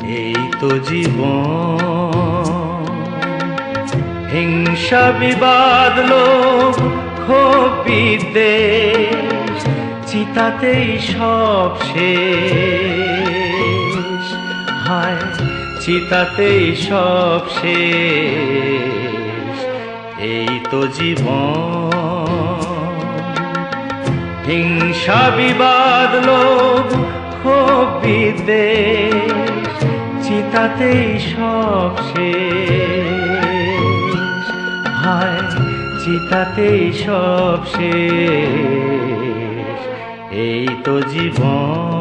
এই তো জীবন, হিংসা বিবাদ লোভ ক্ষোভ বিদ্বেষ, চিতাতেই সব শেষ। হায় চিতাতেই সব শেষ। এই তো জীবন, হিংসা বিবাদ লোভ ক্ষোভ বিদ্বেষ, চিতাতেই সব শেষ। হায় চিতাতেই সব শেষ। এই তো জীবন।